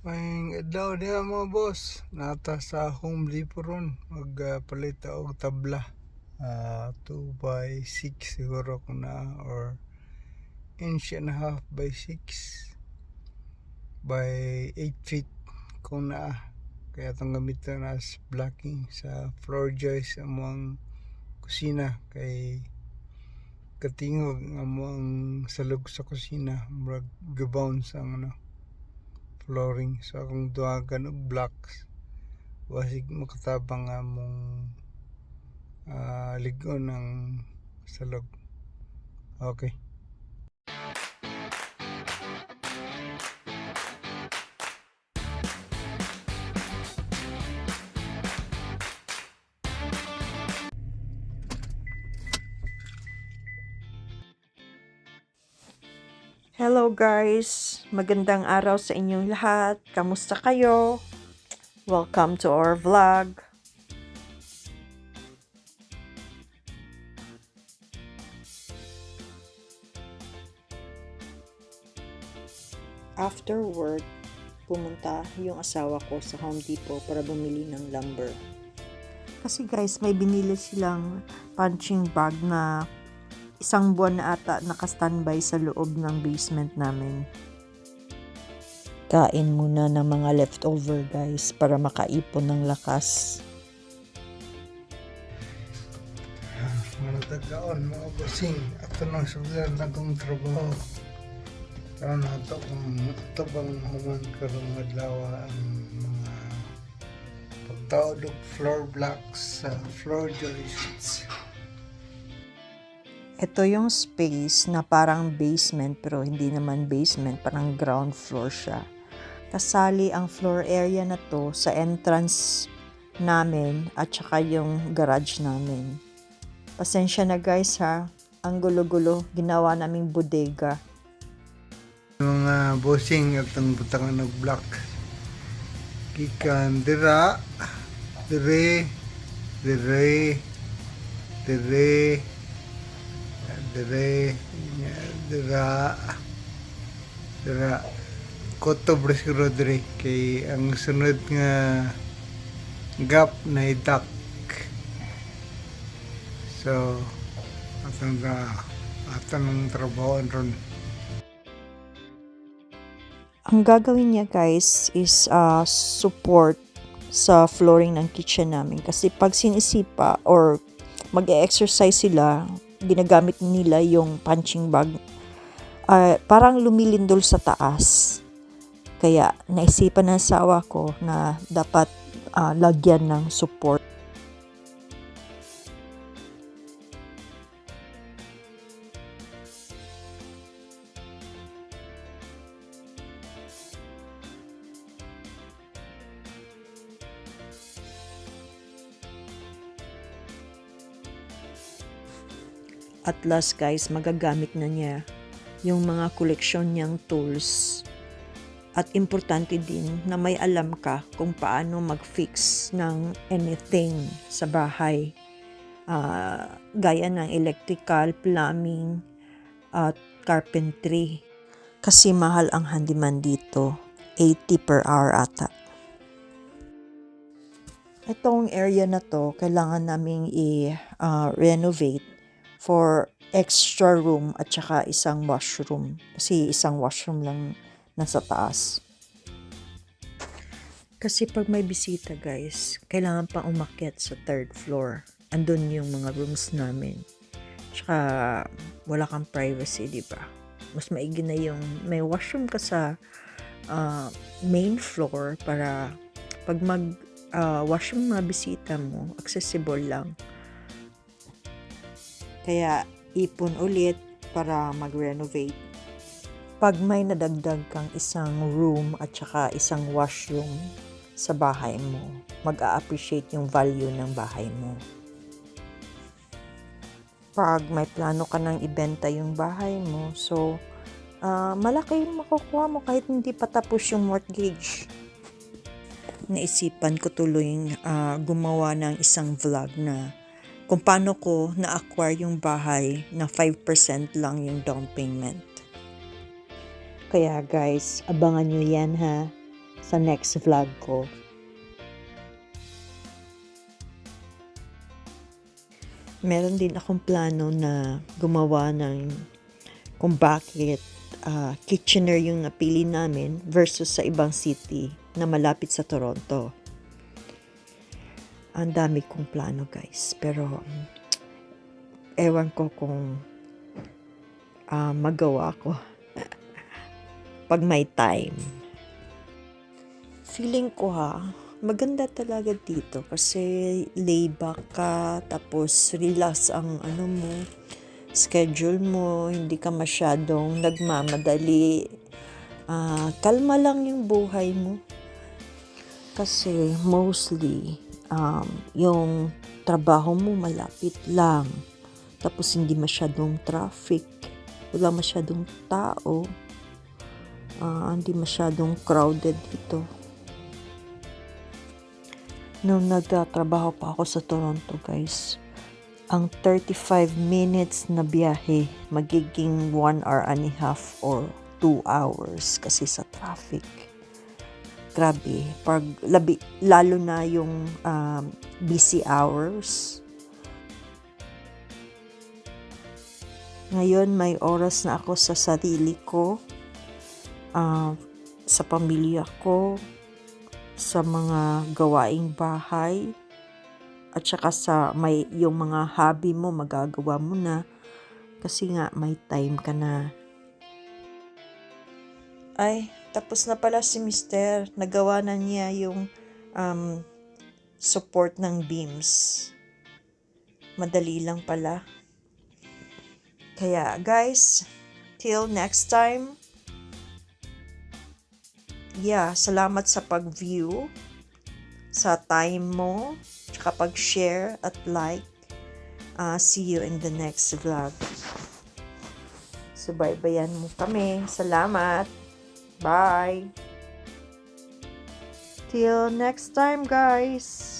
May adlaw diha mga boss. Nata sa Home Depot ron. Magpalit og tabla. 2x6 siguro kung na, or inch and a half by 6 by 8 feet kung na. Kaya itong gamitin as blocking sa floor joist among kusina. Kay katingog among salog sa kusina. Mag-bounce ang flooring. So akong duhagan og blocks wasig makatabang among ligon ng salog. Okay. Hello guys! Magandang araw sa inyong lahat. Kamusta kayo? Welcome to our vlog. After work, pumunta yung asawa ko sa Home Depot para bumili ng lumber. Kasi guys, may binili silang punching bag na isang buwan na ata naka-standby sa loob ng basement namin. Kain muna ng mga leftover guys para makaipon ng lakas. Mga tagkaon, mga bossing. Ato nang sugal na kong trabaho. Karon na ito kung ito bang human karong adlaw ang mga pagtaod og floor blocks sa floor joists. Ito yung space na parang basement pero hindi naman basement, parang ground floor siya. Kasali ang floor area na to sa entrance namin at saka yung garage namin. Pasensya na guys ha, ang gulo-gulo, ginawa naming bodega. Mga bossing atong butangan og block. Gikan dira, dire, dire, dire, dire, dira, dira. Koto siguro dire kay ang sunod nga gap na idak. So atong trabaho ron. Ang gagawin niya guys is support sa flooring ng kitchen namin. Kasi pag sinisipa or mag-exercise sila, ginagamit nila yung punching bag. Parang lumilindol sa taas. Kaya naisipan ng asawa ko na dapat lagyan ng support. At last guys, magagamit na niya yung mga koleksyon niyang tools. At importante din na may alam ka kung paano mag-fix ng anything sa bahay. Gaya ng electrical, plumbing, at carpentry. Kasi mahal ang handyman dito. 80 per hour ata. Itong area na to, kailangan naming i-renovate for extra room at saka isang washroom. Kasi isang washroom lang nasa taas. Kasi pag may bisita guys, kailangan pang umakyat sa third floor. Andun yung mga rooms namin. Tsaka wala kang privacy, di ba? Mas maigi na yung may washroom ka sa main floor para pag washroom mga bisita mo, accessible lang. Kaya ipon ulit para mag-renovate. Pag may nadagdag kang isang room at saka isang washroom sa bahay mo, mag-a-appreciate yung value ng bahay mo. Pag may plano ka nang ibenta yung bahay mo, so malaki yung makukuha mo kahit hindi pa tapos yung mortgage. Naisipan ko tuloy gumawa ng isang vlog na kung paano ko na-acquire yung bahay na 5% lang yung down payment. Kaya guys, abangan nyo yan ha. sa next vlog ko. Meron din akong plano na gumawa ng kung bakit Kitchener yung napili namin versus sa ibang city na malapit sa Toronto. Ang dami kong plano, guys. Pero ewan ko kung magawa ko pag may time. Feeling ko maganda talaga dito kasi lay back ka, tapos relax ang schedule mo, hindi ka masyadong nagmamadali. Kalma lang yung buhay mo. Kasi mostly, yung trabaho mo malapit lang. Tapos hindi masyadong traffic. Wala masyadong tao. Hindi masyadong crowded dito. Nung nagtatrabaho pa ako sa Toronto, guys, ang 35 minutes na biyahe magiging 1 hour and a half or 2 hours kasi sa traffic. Grabe, lalo na yung busy hours. Ngayon may oras na ako sa sarili ko, sa pamilya ko, sa mga gawaing bahay, at saka yung mga hobby mo, magagawa mo na kasi nga may time ka na. Ay, tapos na pala si Mister. Nagawa na niya yung support ng beams. Madali lang pala. Kaya guys, till next time. Salamat sa pag-view, sa time mo, tsaka pag-share at like. See you in the next vlog. Subaybayan mo kami. Salamat. Bye. Till next time, guys.